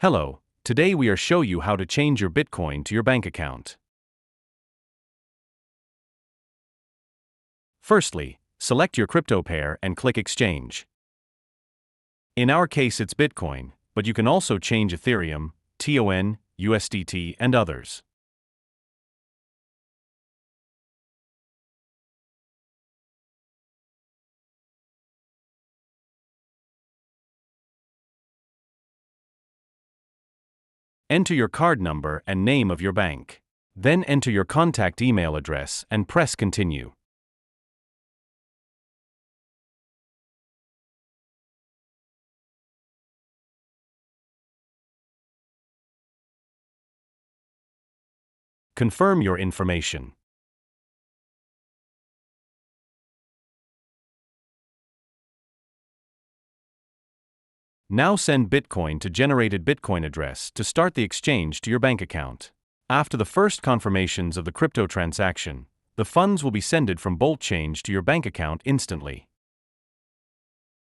Hello, today we are show you how to change your Bitcoin to your bank account. Firstly, select your crypto pair and click Exchange. In our case it's Bitcoin, but you can also change Ethereum, TON, USDT and others. Enter your card number and name of your bank. Then enter your contact email address and press Continue. Confirm your information. Now send Bitcoin to generated Bitcoin address to start the exchange to your bank account. After the first confirmations of the crypto transaction, the funds will be sended from BoltChange to your bank account instantly.